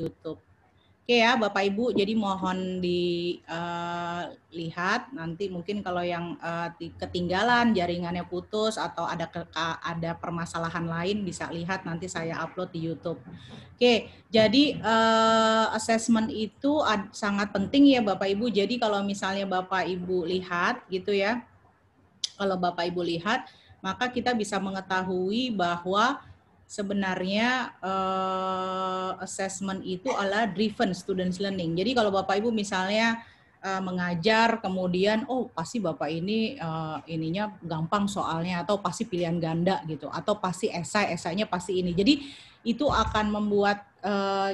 YouTube. Oke ya Bapak Ibu, jadi mohon dilihat nanti mungkin kalau yang ketinggalan, jaringannya putus atau ada permasalahan lain bisa lihat nanti saya upload di YouTube. Oke, jadi assessment itu sangat penting ya Bapak Ibu. Jadi kalau misalnya Bapak Ibu lihat gitu ya, kalau Bapak Ibu lihat, maka kita bisa mengetahui bahwa sebenarnya assessment itu adalah driven students learning. Jadi kalau Bapak Ibu misalnya mengajar, kemudian pasti Bapak ini ininya gampang soalnya, atau pasti pilihan ganda gitu, atau pasti esainya pasti ini. Jadi itu akan membuat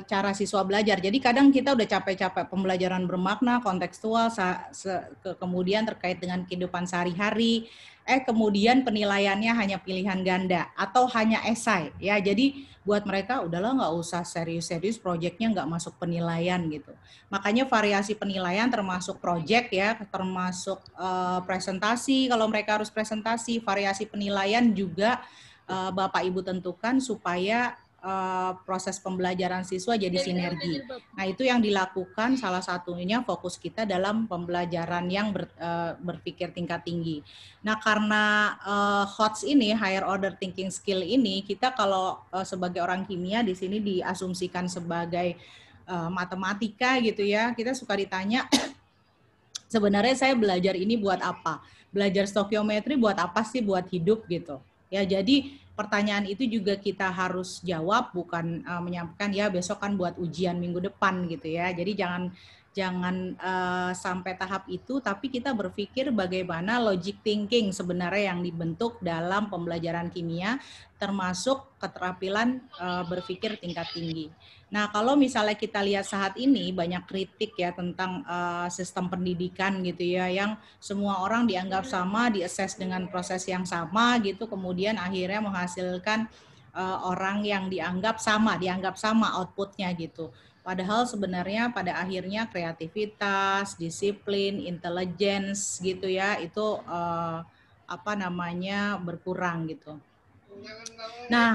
cara siswa belajar. Jadi kadang kita udah capek-capek pembelajaran bermakna, kontekstual, kemudian terkait dengan kehidupan sehari-hari, kemudian penilaiannya hanya pilihan ganda atau hanya esai ya. Jadi buat mereka udahlah nggak usah serius-serius, proyeknya nggak masuk penilaian gitu. Makanya variasi penilaian termasuk proyek ya, termasuk presentasi kalau mereka harus presentasi, variasi penilaian juga Bapak Ibu tentukan supaya proses pembelajaran siswa jadi sinergi. Nah, itu yang dilakukan salah satunya fokus kita dalam pembelajaran yang berpikir tingkat tinggi. Nah, karena HOTS ini, higher order thinking skill ini, kita kalau sebagai orang kimia di sini diasumsikan sebagai matematika gitu ya. Kita suka ditanya sebenarnya saya belajar ini buat apa? Belajar stokiometri buat apa sih? Buat hidup gitu. Ya, jadi pertanyaan itu juga kita harus jawab, bukan menyampaikan ya besok kan buat ujian minggu depan gitu ya. Jadi jangan sampai tahap itu, tapi kita berpikir bagaimana logic thinking sebenarnya yang dibentuk dalam pembelajaran kimia, termasuk keterampilan berpikir tingkat tinggi. Nah, kalau misalnya kita lihat saat ini banyak kritik ya tentang sistem pendidikan gitu ya, yang semua orang dianggap sama, diassess dengan proses yang sama gitu, kemudian akhirnya menghasilkan orang yang dianggap sama outputnya gitu. Padahal sebenarnya pada akhirnya kreativitas, disiplin, intelligence gitu ya, itu berkurang gitu. Nah,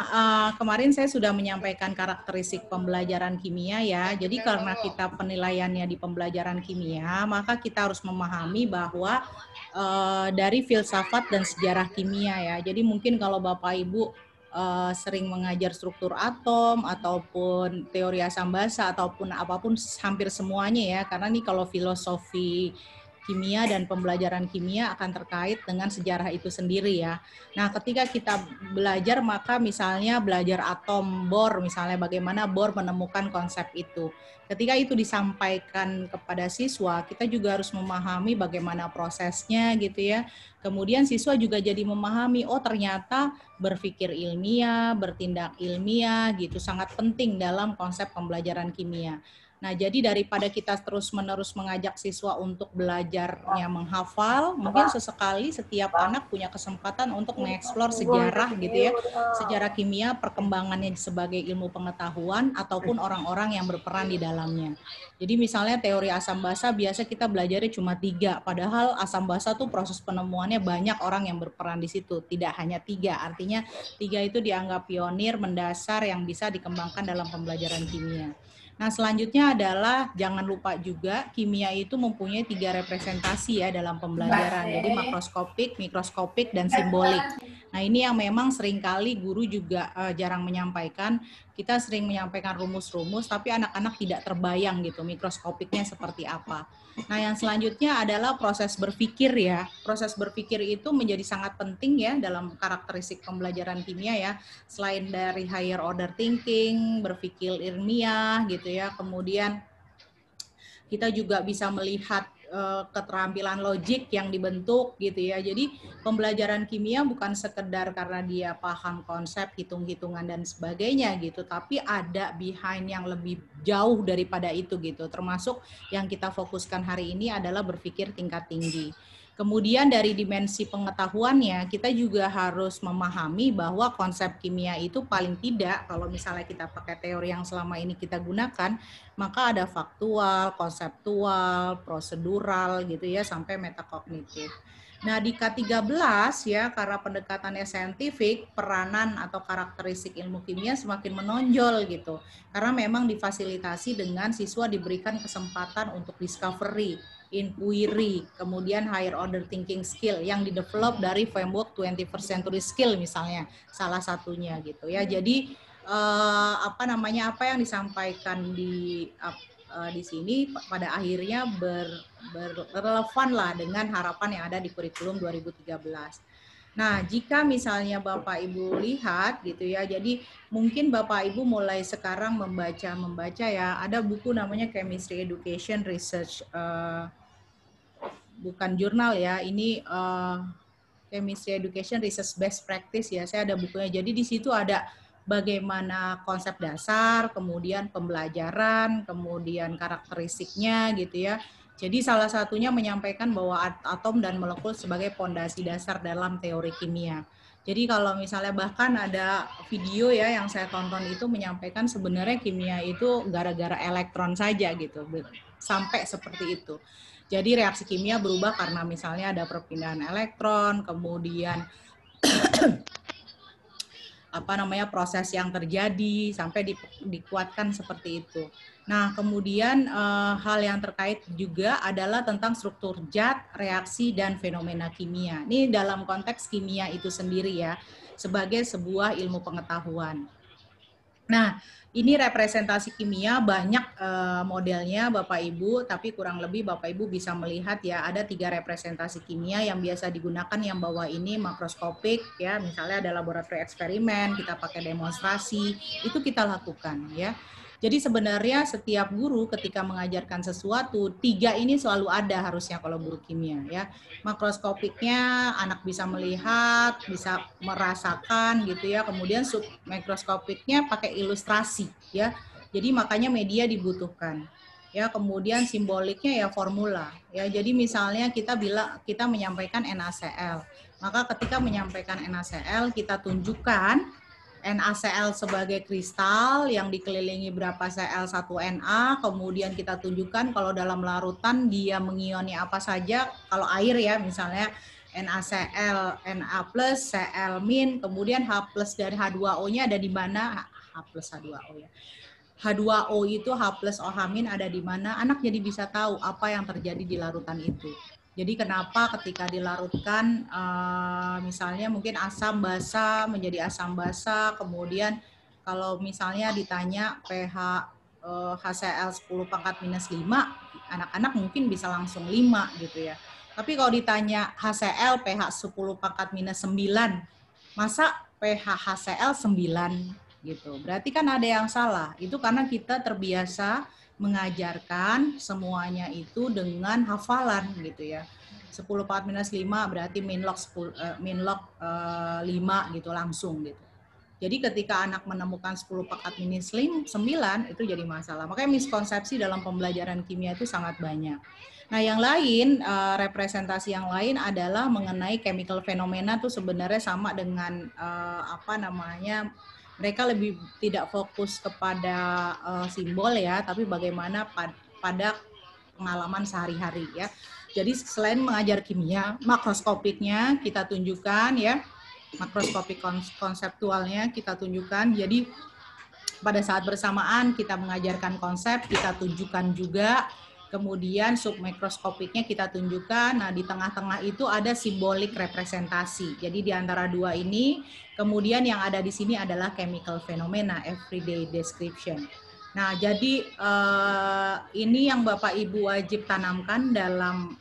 kemarin saya sudah menyampaikan karakteristik pembelajaran kimia ya. Jadi karena kita penilaiannya di pembelajaran kimia, maka kita harus memahami bahwa dari filsafat dan sejarah kimia ya. Jadi mungkin kalau Bapak Ibu sering mengajar struktur atom ataupun teori asam basa ataupun apapun, hampir semuanya ya. Karena nih kalau filosofi kimia dan pembelajaran kimia akan terkait dengan sejarah itu sendiri ya. Nah, ketika kita belajar, maka misalnya belajar atom Bohr, misalnya bagaimana Bohr menemukan konsep itu. Ketika itu disampaikan kepada siswa, kita juga harus memahami bagaimana prosesnya gitu ya. Kemudian siswa juga jadi memahami, oh ternyata berpikir ilmiah, bertindak ilmiah gitu sangat penting dalam konsep pembelajaran kimia. Nah, jadi daripada kita terus-menerus mengajak siswa untuk belajarnya menghafal, mungkin sesekali setiap anak punya kesempatan untuk mengeksplor sejarah gitu ya, sejarah kimia, perkembangannya sebagai ilmu pengetahuan ataupun orang-orang yang berperan di dalamnya. Jadi misalnya teori asam basa biasa kita belajarnya cuma 3, padahal asam basa tuh proses penemuannya banyak orang yang berperan di situ, tidak hanya 3. Artinya 3 itu dianggap pionir, mendasar yang bisa dikembangkan dalam pembelajaran kimia. Nah, selanjutnya adalah jangan lupa juga kimia itu mempunyai 3 representasi ya dalam pembelajaran. Jadi makroskopik, mikroskopik, dan simbolik. Nah, ini yang memang seringkali guru juga jarang menyampaikan. Kita sering menyampaikan rumus-rumus, tapi anak-anak tidak terbayang gitu mikroskopiknya seperti apa. Nah, yang selanjutnya adalah proses berpikir ya. Proses berpikir itu menjadi sangat penting ya dalam karakteristik pembelajaran kimia ya. Selain dari higher order thinking, berpikir ilmiah gitu ya. Kemudian kita juga bisa melihat keterampilan logik yang dibentuk gitu ya. Jadi pembelajaran kimia bukan sekedar karena dia paham konsep, hitung-hitungan dan sebagainya gitu, tapi ada behind yang lebih jauh daripada itu gitu. Termasuk yang kita fokuskan hari ini adalah berpikir tingkat tinggi. Kemudian dari dimensi pengetahuannya, kita juga harus memahami bahwa konsep kimia itu paling tidak, kalau misalnya kita pakai teori yang selama ini kita gunakan, maka ada faktual, konseptual, prosedural gitu ya, sampai metakognitif. Nah, di K13 ya, karena pendekatannya saintifik, peranan atau karakteristik ilmu kimia semakin menonjol gitu. Karena memang difasilitasi dengan siswa diberikan kesempatan untuk discovery, inquiry, kemudian higher order thinking skill yang didevelop dari framework 21st century skill misalnya, salah satunya gitu ya. Jadi apa yang disampaikan di sini pada akhirnya berrelevan lah dengan harapan yang ada di kurikulum 2013. Nah, jika misalnya Bapak Ibu lihat gitu ya, jadi mungkin Bapak Ibu mulai sekarang membaca ya, ada buku namanya Chemistry Education Research, bukan jurnal ya, ini Chemistry Education Research Best Practice ya, saya ada bukunya. Jadi di situ ada bagaimana konsep dasar, kemudian pembelajaran, kemudian karakteristiknya gitu ya. Jadi salah satunya menyampaikan bahwa atom dan molekul sebagai pondasi dasar dalam teori kimia. Jadi kalau misalnya bahkan ada video ya yang saya tonton itu menyampaikan sebenarnya kimia itu gara-gara elektron saja gitu, sampai seperti itu. Jadi reaksi kimia berubah karena misalnya ada perpindahan elektron, kemudian proses yang terjadi sampai dikuatkan seperti itu. Nah, kemudian hal yang terkait juga adalah tentang struktur zat, reaksi, dan fenomena kimia. Ini dalam konteks kimia itu sendiri ya, sebagai sebuah ilmu pengetahuan. Nah, ini representasi kimia banyak modelnya Bapak Ibu, tapi kurang lebih Bapak Ibu bisa melihat ya ada 3 representasi kimia yang biasa digunakan. Yang bawah ini makroskopik ya, misalnya ada laboratori eksperimen, kita pakai demonstrasi, itu kita lakukan ya. Jadi sebenarnya setiap guru ketika mengajarkan sesuatu, 3 ini selalu ada harusnya kalau guru kimia ya. Makroskopiknya anak bisa melihat, bisa merasakan gitu ya. Kemudian submikroskopiknya pakai ilustrasi ya. Jadi makanya media dibutuhkan. Ya, kemudian simboliknya ya formula. Ya, jadi misalnya kita menyampaikan NaCl. Maka ketika menyampaikan NaCl kita tunjukkan NaCl sebagai kristal yang dikelilingi berapa Cl1Na, kemudian kita tunjukkan kalau dalam larutan dia mengioni apa saja, kalau air ya misalnya NaCl, Na+, Cl-, kemudian H+ dari H2O-nya ada di mana? H+ H2O ya. H2O itu H+ OH- ada di mana? Anak jadi bisa tahu apa yang terjadi di larutan itu. Jadi kenapa ketika dilarutkan misalnya mungkin asam basa menjadi asam basa, kemudian kalau misalnya ditanya pH HCl 10⁻⁻5, anak-anak mungkin bisa langsung 5 gitu ya. Tapi kalau ditanya HCl pH 10⁻⁹, masa pH HCl 9 gitu. Berarti kan ada yang salah. Itu karena kita terbiasa mengajarkan semuanya itu dengan hafalan gitu ya. 10⁻⁵ berarti min log 5 gitu langsung gitu. Jadi ketika anak menemukan 10⁻⁹ 9 itu jadi masalah. Makanya miskonsepsi dalam pembelajaran kimia itu sangat banyak. Nah, yang lain, representasi yang lain adalah mengenai chemical fenomena tuh sebenarnya sama dengan mereka lebih tidak fokus kepada simbol ya, tapi bagaimana pada pengalaman sehari-hari ya. Jadi selain mengajar kimia, makroskopiknya kita tunjukkan ya, makroskopik konseptualnya kita tunjukkan. Jadi pada saat bersamaan kita mengajarkan konsep, kita tunjukkan juga. Kemudian submikroskopiknya kita tunjukkan. Nah, di tengah-tengah itu ada simbolik representasi. Jadi di antara dua ini, kemudian yang ada di sini adalah chemical phenomena, everyday description. Nah, jadi ini yang Bapak Ibu wajib tanamkan dalam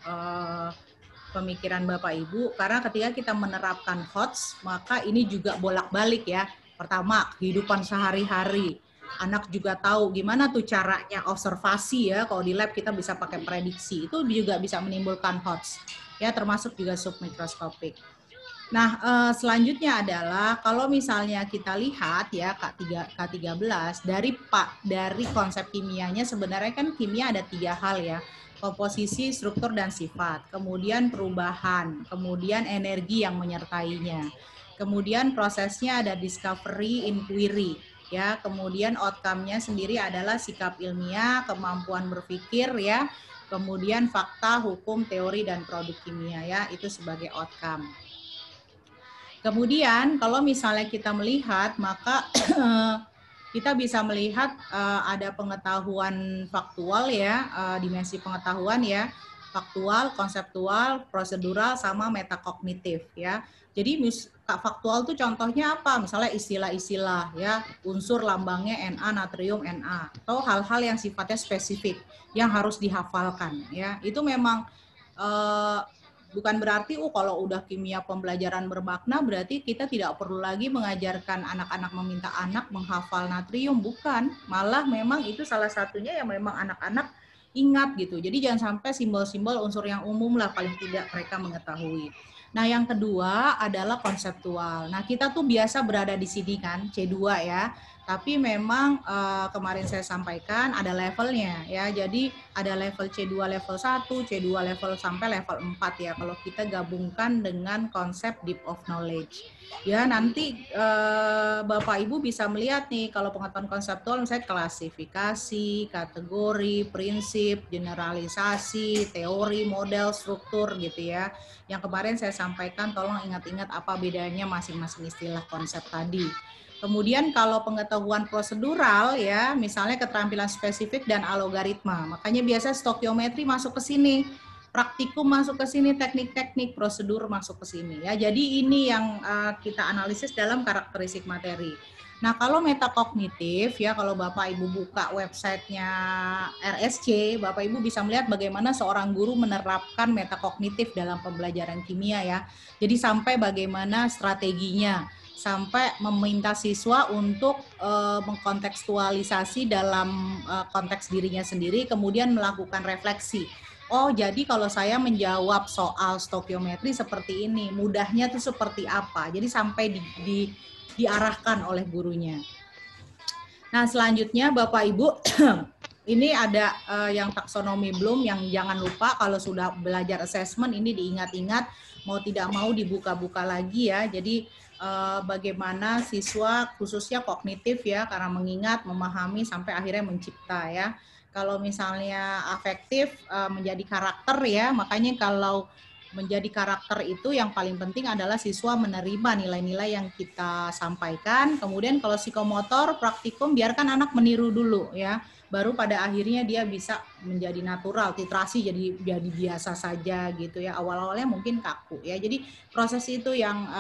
pemikiran Bapak Ibu, karena ketika kita menerapkan HOTS, maka ini juga bolak-balik ya. Pertama, kehidupan sehari-hari. Anak juga tahu gimana tuh caranya observasi ya, kalau di lab kita bisa pakai prediksi, itu juga bisa menimbulkan HOTS, ya termasuk juga submikroskopik. Nah, selanjutnya adalah kalau misalnya kita lihat ya K13 dari konsep kimianya, sebenarnya kan kimia ada 3 hal ya. Komposisi, struktur, dan sifat. Kemudian perubahan, kemudian energi yang menyertainya. Kemudian prosesnya ada discovery, inquiry. ya. Kemudian outcome-nya sendiri adalah sikap ilmiah, kemampuan berpikir ya, kemudian fakta, hukum, teori dan produk kimia ya, itu sebagai outcome. Kemudian kalau misalnya kita melihat, maka kita bisa melihat ada pengetahuan faktual ya, dimensi pengetahuan ya, faktual, konseptual, prosedural, sama metakognitif ya. Jadi faktual itu contohnya apa? Misalnya istilah-istilah ya, unsur lambangnya Na, natrium, Na, atau hal-hal yang sifatnya spesifik yang harus dihafalkan ya. Itu memang bukan berarti kalau udah kimia pembelajaran bermakna berarti kita tidak perlu lagi mengajarkan anak-anak meminta anak menghafal natrium, bukan. Malah memang itu salah satunya yang memang anak-anak ingat gitu. Jadi jangan sampai simbol-simbol unsur yang umum lah paling tidak mereka mengetahui. Nah, yang kedua adalah konseptual. Nah, kita tuh biasa berada di sini kan, C2 ya. Tapi memang kemarin saya sampaikan ada levelnya ya. Jadi ada level C2 level 1, C2 level sampai level 4 ya. Kalau kita gabungkan dengan konsep deep of knowledge. Ya, nanti Bapak Ibu bisa melihat nih kalau pengetahuan konseptual misalnya klasifikasi, kategori, prinsip, generalisasi, teori, model, struktur gitu ya. Yang kemarin saya sampaikan, tolong ingat-ingat apa bedanya masing-masing istilah konsep tadi. Kemudian kalau pengetahuan prosedural ya, misalnya keterampilan spesifik dan algoritma. Makanya biasa stokiometri masuk ke sini, praktikum masuk ke sini, teknik-teknik prosedur masuk ke sini ya. Jadi ini yang kita analisis dalam karakteristik materi. Nah, kalau metakognitif ya, kalau Bapak Ibu buka websitenya RSC, Bapak Ibu bisa melihat bagaimana seorang guru menerapkan metakognitif dalam pembelajaran kimia ya. Jadi sampai bagaimana strateginya, sampai meminta siswa untuk mengkontekstualisasi dalam konteks dirinya sendiri, kemudian melakukan refleksi. Oh, jadi kalau saya menjawab soal stokiometri seperti ini, mudahnya itu seperti apa? Jadi sampai diarahkan oleh gurunya. Nah, selanjutnya Bapak Ibu, ini ada yang taksonomi Bloom yang jangan lupa kalau sudah belajar assessment ini diingat-ingat, mau tidak mau dibuka-buka lagi ya. Jadi bagaimana siswa khususnya kognitif ya, karena mengingat, memahami sampai akhirnya mencipta ya. Kalau misalnya afektif menjadi karakter ya, makanya kalau menjadi karakter itu yang paling penting adalah siswa menerima nilai-nilai yang kita sampaikan. Kemudian kalau psikomotor, praktikum biarkan anak meniru dulu ya. Baru pada akhirnya dia bisa menjadi natural, titrasi jadi biasa saja gitu ya. Awal-awalnya mungkin kaku ya. Jadi proses itu yang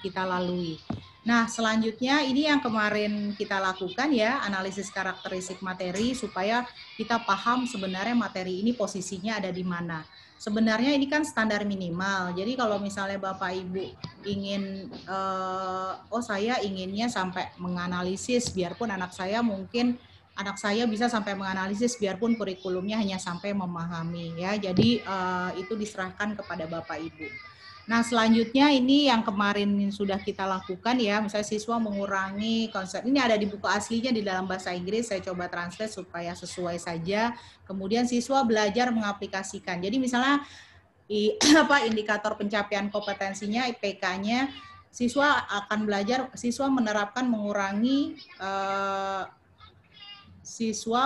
kita lalui. Nah, selanjutnya ini yang kemarin kita lakukan ya, analisis karakteristik materi supaya kita paham sebenarnya materi ini posisinya ada di mana. Sebenarnya ini kan standar minimal. Jadi kalau misalnya Bapak Ibu ingin, saya inginnya sampai menganalisis, biarpun anak saya bisa sampai menganalisis, biarpun kurikulumnya hanya sampai memahami ya. Jadi itu diserahkan kepada Bapak Ibu. Nah, selanjutnya ini yang kemarin sudah kita lakukan ya, misalnya siswa mengurangi konsep, ini ada di buku aslinya di dalam bahasa Inggris, saya coba translate supaya sesuai saja. Kemudian siswa belajar mengaplikasikan. Jadi misalnya indikator pencapaian kompetensinya, IPK-nya, siswa akan belajar, siswa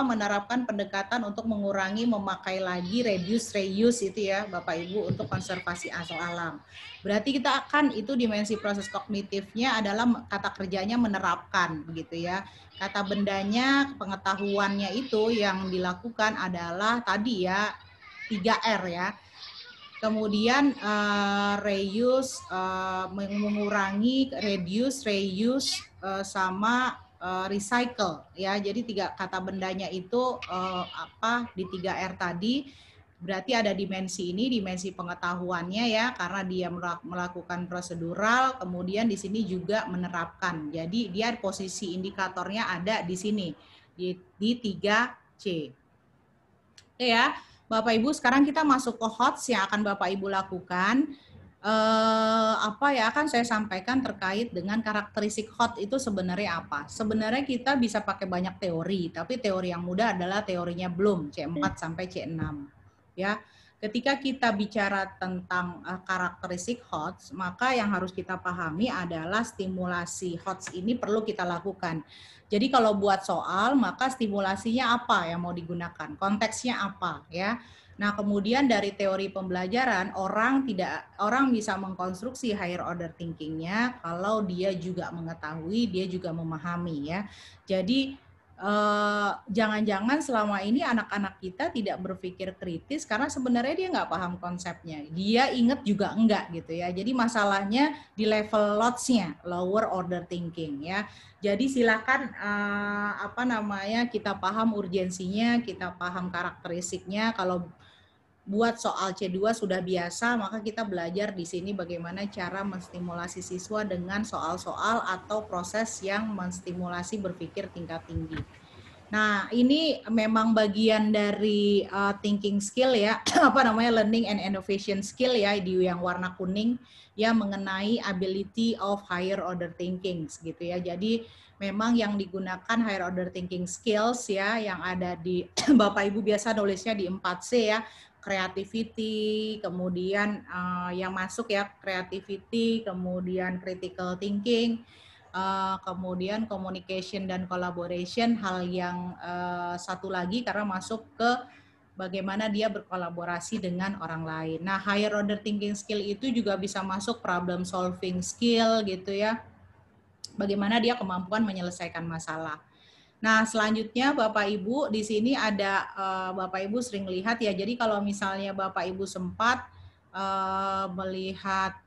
menerapkan pendekatan untuk mengurangi, memakai lagi, reduce, reuse itu ya Bapak Ibu untuk konservasi alam. Berarti kita akan itu dimensi proses kognitifnya adalah kata kerjanya menerapkan begitu ya. Kata bendanya, pengetahuannya itu yang dilakukan adalah tadi ya 3R ya. Kemudian reuse, mengurangi, reduce, reuse, sama recycle ya. Jadi 3 kata bendanya itu di 3R tadi. Berarti ada dimensi ini, dimensi pengetahuannya ya, karena dia melakukan prosedural, kemudian di sini juga menerapkan. Jadi dia posisi indikatornya ada di sini di 3C. Oke ya. Bapak Ibu, sekarang kita masuk ke HOTS yang akan Bapak Ibu lakukan. Akan saya sampaikan terkait dengan karakteristik HOT itu sebenarnya apa? Sebenarnya kita bisa pakai banyak teori, tapi teori yang mudah adalah teorinya Bloom, C4 sampai C6. Ya. ketika kita bicara tentang karakteristik HOTS, maka yang harus kita pahami adalah stimulasi HOTS ini perlu kita lakukan. Jadi kalau buat soal, maka stimulasinya apa yang mau digunakan, konteksnya apa ya. Nah, kemudian dari teori pembelajaran, orang bisa mengkonstruksi higher order thinking-nya kalau dia juga mengetahui, dia juga memahami ya. Jadi jangan-jangan selama ini anak-anak kita tidak berpikir kritis karena sebenarnya dia nggak paham konsepnya. Dia inget juga enggak gitu ya. Jadi masalahnya di level lots-nya, lower order thinking ya. Jadi silakan kita paham urgensinya, kita paham karakteristiknya. Kalau buat soal C2 sudah biasa, maka kita belajar di sini bagaimana cara menstimulasi siswa dengan soal-soal atau proses yang menstimulasi berpikir tingkat tinggi. Nah, ini memang bagian dari thinking skill ya, learning and innovation skill ya, di yang warna kuning ya, mengenai ability of higher order thinking gitu ya. Jadi memang yang digunakan higher order thinking skills ya, yang ada di Bapak Ibu biasa nulisnya di 4C ya, creativity, kemudian yang masuk ya creativity, kemudian critical thinking, kemudian communication dan collaboration, hal yang satu lagi karena masuk ke bagaimana dia berkolaborasi dengan orang lain. Nah, higher order thinking skill itu juga bisa masuk problem solving skill gitu ya. Bagaimana dia kemampuan menyelesaikan masalah. Nah, selanjutnya Bapak Ibu di sini ada Bapak Ibu sering lihat ya. Jadi kalau misalnya Bapak Ibu sempat melihat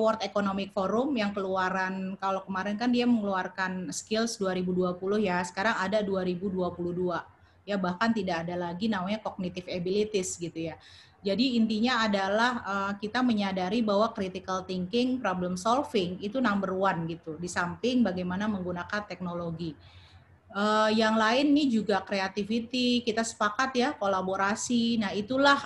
World Economic Forum yang keluaran, kalau kemarin kan dia mengeluarkan skills 2020 ya. Sekarang ada 2022. Ya, bahkan tidak ada lagi namanya cognitive abilities gitu ya. Jadi intinya adalah kita menyadari bahwa critical thinking, problem solving itu number one gitu. Di samping bagaimana menggunakan teknologi. Yang lain nih juga creativity, kita sepakat ya, kolaborasi. Nah itulah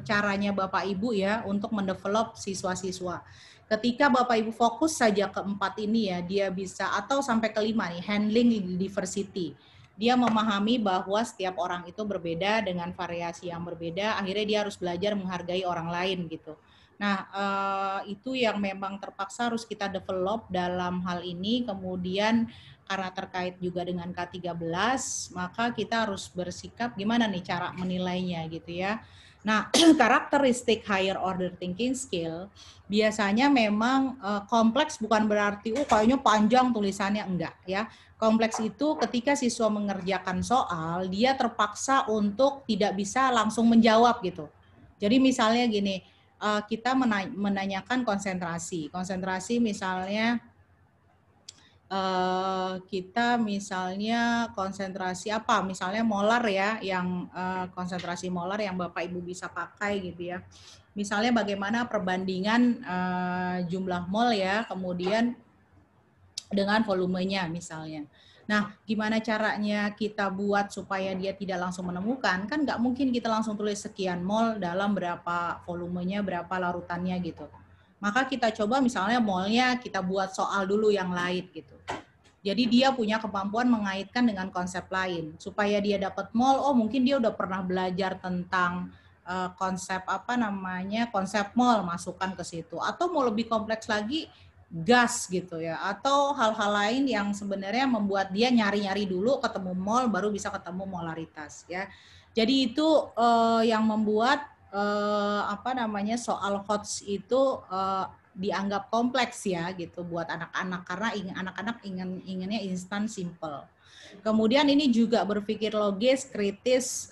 caranya Bapak Ibu ya untuk mendevelop siswa-siswa. Ketika Bapak Ibu fokus saja ke 4 ini ya, dia bisa, atau sampai ke 5 nih, handling diversity. Dia memahami bahwa setiap orang itu berbeda dengan variasi yang berbeda, akhirnya dia harus belajar menghargai orang lain gitu. Nah, itu yang memang terpaksa harus kita develop dalam hal ini. Kemudian karena terkait juga dengan K13, maka kita harus bersikap gimana nih cara menilainya gitu ya. Nah, karakteristik higher order thinking skill biasanya memang kompleks, bukan berarti kayaknya panjang tulisannya, enggak ya. Kompleks itu ketika siswa mengerjakan soal, dia terpaksa untuk tidak bisa langsung menjawab gitu. Jadi misalnya gini, kita menanyakan konsentrasi. Konsentrasi misalnya kita misalnya konsentrasi apa? Misalnya molar ya, yang konsentrasi molar yang Bapak Ibu bisa pakai gitu ya. Misalnya bagaimana perbandingan jumlah mol ya, kemudian dengan volumenya misalnya. Nah, gimana caranya kita buat supaya dia tidak langsung menemukan? Kan nggak mungkin kita langsung tulis sekian mol dalam berapa volumenya, berapa larutannya gitu. Maka kita coba misalnya molnya kita buat soal dulu yang lain gitu. Jadi dia punya kemampuan mengaitkan dengan konsep lain. Supaya dia dapat mol, oh mungkin dia udah pernah belajar tentang konsep konsep mol, masukkan ke situ. Atau mau lebih kompleks lagi, gas gitu ya, atau hal-hal lain yang sebenarnya membuat dia nyari-nyari dulu ketemu mol baru bisa ketemu molaritas ya. Jadi itu yang membuat soal HOTS itu dianggap kompleks ya gitu buat anak-anak, karena anak-anak inginnya instan, simple. Kemudian ini juga berpikir logis, kritis,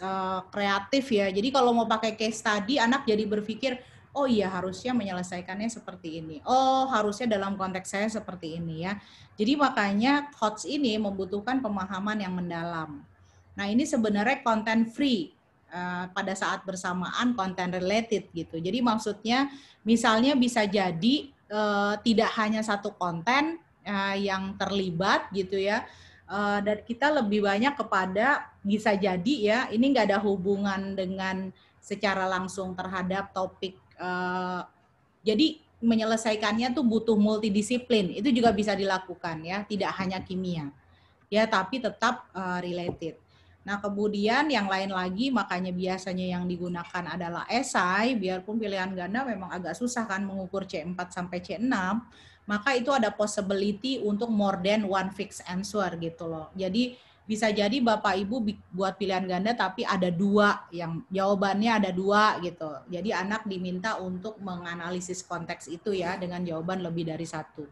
kreatif ya. Jadi kalau mau pakai case study, anak jadi berpikir, oh iya harusnya menyelesaikannya seperti ini. Oh harusnya dalam konteks saya seperti ini ya. Jadi makanya HOTS ini membutuhkan pemahaman yang mendalam. Nah ini sebenarnya content free pada saat bersamaan content related gitu. Jadi maksudnya misalnya bisa jadi tidak hanya satu konten yang terlibat gitu ya. Dan kita lebih banyak kepada bisa jadi ya ini nggak ada hubungan dengan secara langsung terhadap topik. Jadi menyelesaikannya tuh butuh multidisiplin, itu juga bisa dilakukan ya, tidak hanya kimia ya, tapi tetap related. Nah, kemudian yang lain lagi, makanya biasanya yang digunakan adalah esai, biarpun pilihan ganda memang agak susah kan mengukur C4 sampai C6, maka itu ada possibility untuk more than one fixed answer gitu loh. Jadi bisa jadi Bapak Ibu buat pilihan ganda tapi ada dua, yang jawabannya ada dua gitu. Jadi anak diminta untuk menganalisis konteks itu ya dengan jawaban lebih dari satu.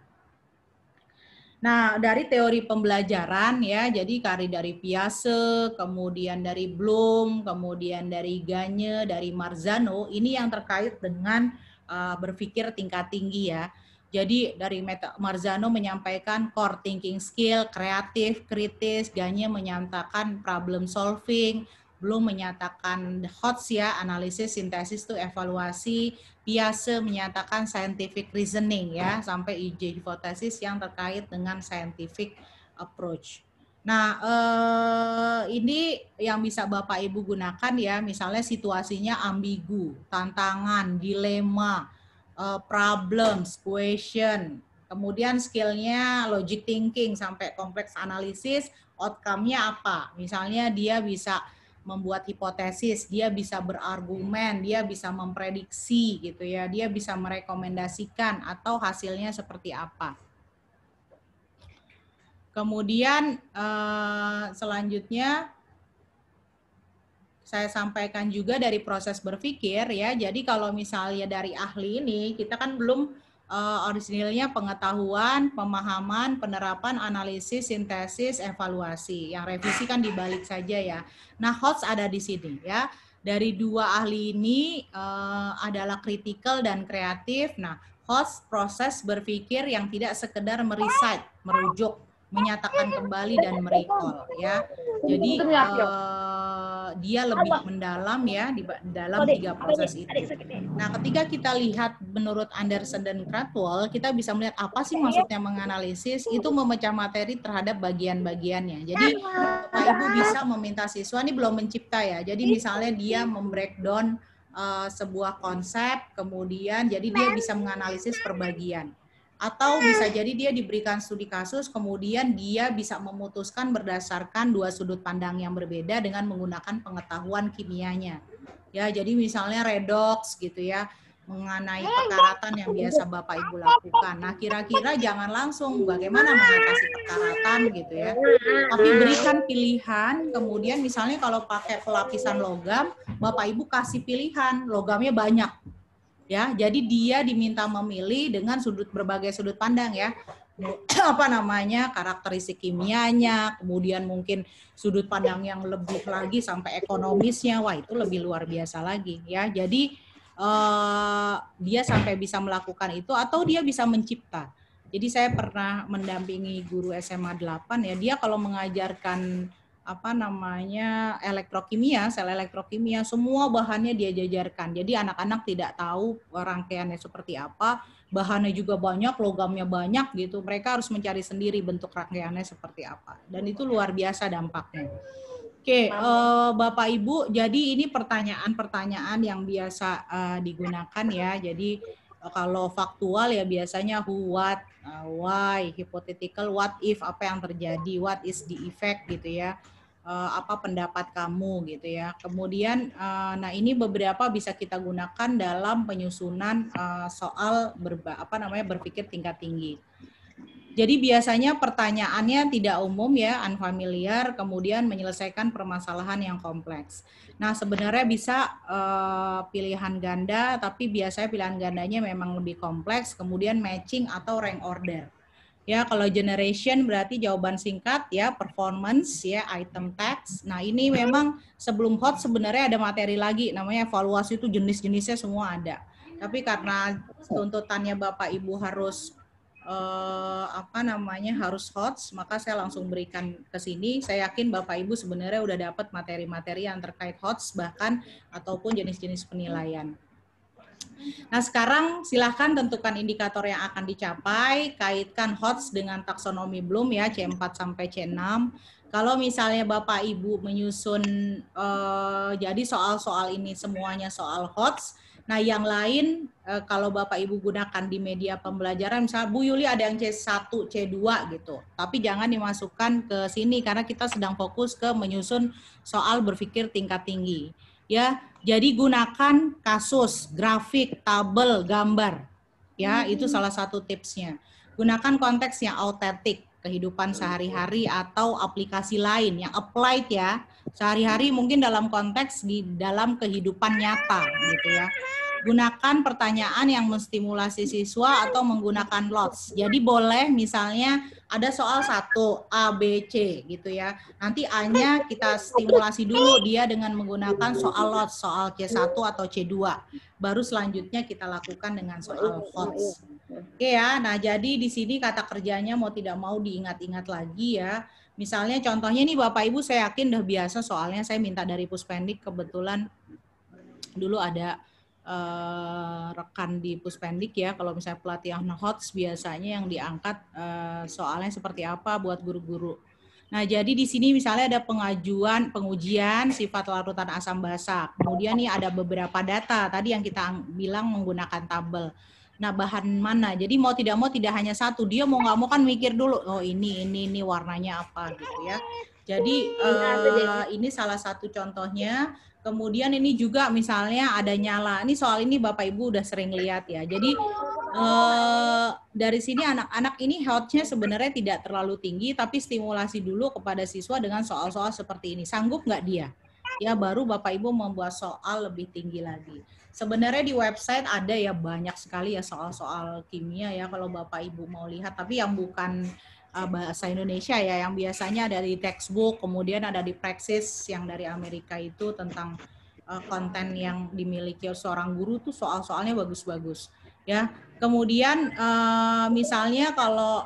Nah, dari teori pembelajaran ya, jadi dari Piaget, kemudian dari Bloom, kemudian dari Gagne, dari Marzano, ini yang terkait dengan berpikir tingkat tinggi ya. Jadi dari Marzano menyampaikan core thinking skill, kreatif, kritis, Gagne menyatakan problem solving, Bloom menyatakan HOTS ya, analisis, sintesis itu evaluasi, Piaget menyatakan scientific reasoning ya, sampai uji hipotesis yang terkait dengan scientific approach. Nah, ini yang bisa Bapak Ibu gunakan ya, misalnya situasinya ambigu, tantangan, dilema, problems, question, kemudian skillnya logic thinking sampai kompleks analisis, outcome-nya apa? Misalnya dia bisa membuat hipotesis, dia bisa berargumen, dia bisa memprediksi gitu ya, dia bisa merekomendasikan atau hasilnya seperti apa. Kemudian selanjutnya saya sampaikan juga dari proses berpikir ya. Jadi kalau misalnya dari ahli ini kita kan belum orisinilnya pengetahuan, pemahaman, penerapan, analisis, sintesis, evaluasi. Yang revisi kan dibalik saja ya. Nah, HOTS ada di sini ya. Dari dua ahli ini adalah kritikal dan kreatif. Nah, HOTS proses berpikir yang tidak sekedar merecite, merujuk, menyatakan kembali dan merecall ya. Jadi dia lebih mendalam ya di dalam tiga proses itu. Nah, ketika kita lihat menurut Anderson dan Krathwohl, kita bisa melihat apa sih maksudnya menganalisis, itu memecah materi terhadap bagian-bagiannya. Jadi Bapak Ibu bisa meminta siswa, ini belum mencipta ya, jadi misalnya dia membreakdown sebuah konsep, kemudian jadi dia bisa menganalisis per bagian. Atau bisa jadi dia diberikan studi kasus, kemudian dia bisa memutuskan berdasarkan dua sudut pandang yang berbeda dengan menggunakan pengetahuan kimianya. Ya, jadi misalnya redox gitu ya, mengenai pekaratan yang biasa Bapak Ibu lakukan. Nah, kira-kira jangan langsung bagaimana mengatasi pekaratan gitu ya. Tapi berikan pilihan, kemudian misalnya kalau pakai pelapisan logam, Bapak Ibu kasih pilihan, logamnya banyak. Ya, jadi dia diminta memilih dengan berbagai sudut pandang ya, apa namanya, karakteristik kimianya, kemudian mungkin sudut pandang yang lebih lagi sampai ekonomisnya, wah itu lebih luar biasa lagi ya. Jadi dia sampai bisa melakukan itu atau dia bisa mencipta. Jadi saya pernah mendampingi guru SMA 8 ya, dia kalau mengajarkan apa namanya elektrokimia, sel elektrokimia, semua bahannya dia jajarkan. Jadi anak-anak tidak tahu rangkaiannya seperti apa, bahannya juga banyak, logamnya banyak gitu. Mereka harus mencari sendiri bentuk rangkaiannya seperti apa. Dan itu luar biasa dampaknya. Oke, Bapak Ibu, jadi ini pertanyaan-pertanyaan yang biasa digunakan ya. Jadi kalau faktual ya biasanya who, what, why, hypothetical, what if, apa yang terjadi, what is the effect gitu ya, apa pendapat kamu gitu ya. Kemudian, nah ini beberapa bisa kita gunakan dalam penyusunan soal berpikir tingkat tinggi. Jadi biasanya pertanyaannya tidak umum ya, unfamiliar, kemudian menyelesaikan permasalahan yang kompleks. Nah sebenarnya bisa pilihan ganda, tapi biasanya pilihan gandanya memang lebih kompleks, kemudian matching atau rank order. Ya kalau generation berarti jawaban singkat ya, performance ya, item text. Nah ini memang sebelum hot sebenarnya ada materi lagi, namanya evaluasi, itu jenis-jenisnya semua ada. Tapi karena tuntutannya Bapak Ibu harus harus HOTS, maka saya langsung berikan ke sini. Saya yakin Bapak Ibu sebenarnya udah dapat materi-materi yang terkait HOTS bahkan ataupun jenis-jenis penilaian. Nah, sekarang silahkan tentukan indikator yang akan dicapai, kaitkan HOTS dengan taksonomi Bloom ya, C4 sampai C6. Kalau misalnya Bapak Ibu menyusun jadi soal-soal ini semuanya soal HOTS, Nah, yang lain kalau Bapak Ibu gunakan di media pembelajaran, misalnya Bu Yuli ada yang C1, C2 gitu. Tapi jangan dimasukkan ke sini karena kita sedang fokus ke menyusun soal berpikir tingkat tinggi. Ya, jadi gunakan kasus, grafik, tabel, gambar. Ya, itu salah satu tipsnya. Gunakan konteks yang autentik, kehidupan sehari-hari atau aplikasi lain yang applied ya. Sehari-hari mungkin dalam konteks di dalam kehidupan nyata gitu ya. Gunakan pertanyaan yang menstimulasi siswa atau menggunakan lots. Jadi boleh misalnya ada soal 1 A, B, C gitu ya. Nanti A-nya kita stimulasi dulu dia dengan menggunakan soal lots, soal C1 atau C2. Baru selanjutnya kita lakukan dengan soal HOTS. Oke ya, nah jadi di sini kata kerjanya mau tidak mau diingat-ingat lagi ya. Misalnya contohnya nih Bapak Ibu saya yakin udah biasa soalnya saya minta dari Puspendik kebetulan dulu ada rekan di Puspendik ya, kalau misalnya pelatihan HOTS biasanya yang diangkat soalnya seperti apa buat guru-guru. Nah, jadi di sini misalnya ada pengujian sifat larutan asam basa. Kemudian nih ada beberapa data tadi yang kita bilang menggunakan tabel. Nah, bahan mana? Jadi mau tidak hanya satu, dia mau nggak mau kan mikir dulu, oh ini warnanya apa gitu ya. Jadi ini salah satu contohnya. Kemudian ini juga misalnya ada nyala. Ini soal ini Bapak Ibu udah sering lihat ya. Jadi dari sini anak-anak ini health-nya sebenarnya tidak terlalu tinggi, tapi stimulasi dulu kepada siswa dengan soal-soal seperti ini. Sanggup nggak dia? Ya baru Bapak Ibu membuat soal lebih tinggi lagi. Sebenarnya di website ada ya banyak sekali ya soal-soal kimia ya kalau Bapak Ibu mau lihat. Tapi yang bukan bahasa Indonesia ya, yang biasanya ada di textbook, kemudian ada di Praxis yang dari Amerika itu tentang konten yang dimiliki seorang guru tuh soal-soalnya bagus-bagus ya. Kemudian misalnya kalau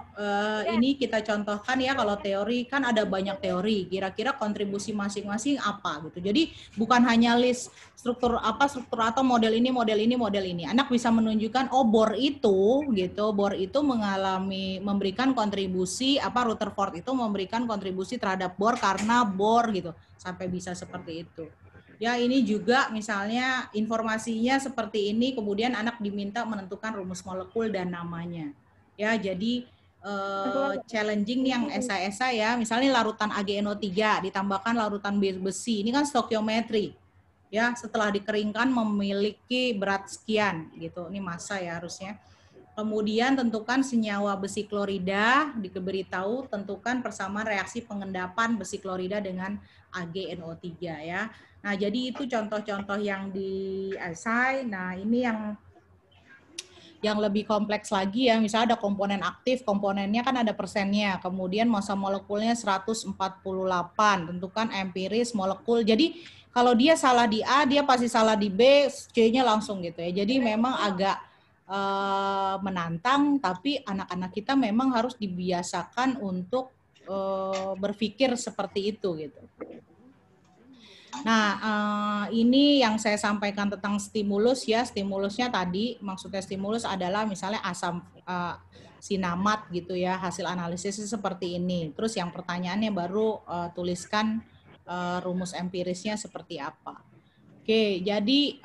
ini kita contohkan ya, kalau teori kan ada banyak teori, kira-kira kontribusi masing-masing apa gitu. Jadi bukan hanya list struktur atau model ini. Anak bisa menunjukkan oh Bohr itu memberikan kontribusi Rutherford itu memberikan kontribusi terhadap Bohr karena Bohr gitu, sampai bisa seperti itu. Ya, ini juga misalnya informasinya seperti ini, kemudian anak diminta menentukan rumus molekul dan namanya. Ya, jadi challenging yang esai-esai ya, misalnya larutan AgNO3 ditambahkan larutan besi, ini kan stokiometri. Ya, setelah dikeringkan memiliki berat sekian gitu. Ini massa ya harusnya. Kemudian tentukan senyawa besi klorida, diberitahu tentukan persamaan reaksi pengendapan besi klorida dengan AgNO3 ya. Nah, jadi itu contoh-contoh yang di esai. Nah, ini yang lebih kompleks lagi ya, misalnya ada komponen aktif, komponennya kan ada persennya, kemudian massa molekulnya 148, tentukan empiris molekul. Jadi kalau dia salah di A, dia pasti salah di B, C-nya langsung gitu ya. Jadi memang agak menantang, tapi anak-anak kita memang harus dibiasakan untuk berpikir seperti itu gitu. Nah, ini yang saya sampaikan tentang stimulus ya. Stimulusnya tadi, maksudnya stimulus adalah misalnya asam sinamat gitu ya, hasil analisis seperti ini. Terus yang pertanyaannya baru tuliskan rumus empirisnya seperti apa. Oke, jadi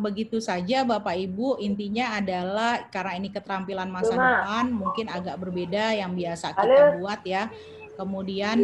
begitu saja Bapak Ibu, intinya adalah karena ini keterampilan masa depan, mungkin agak berbeda yang biasa kita buat ya. Kemudian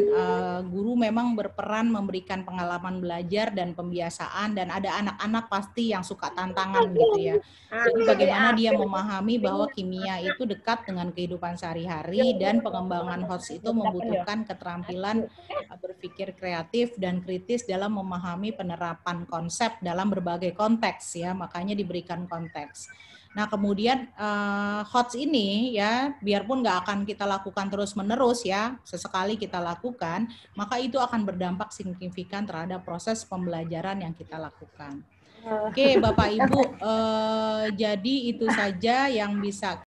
guru memang berperan memberikan pengalaman belajar dan pembiasaan, dan ada anak-anak pasti yang suka tantangan gitu ya. Jadi bagaimana dia memahami bahwa kimia itu dekat dengan kehidupan sehari-hari, dan pengembangan HOTS itu membutuhkan keterampilan berpikir kreatif dan kritis dalam memahami penerapan konsep dalam berbagai konteks ya, makanya diberikan konteks. Nah, kemudian HOTS ini ya, biarpun nggak akan kita lakukan terus-menerus ya, sesekali kita lakukan, maka itu akan berdampak signifikan terhadap proses pembelajaran yang kita lakukan. Oke, Bapak Ibu, jadi itu saja yang bisa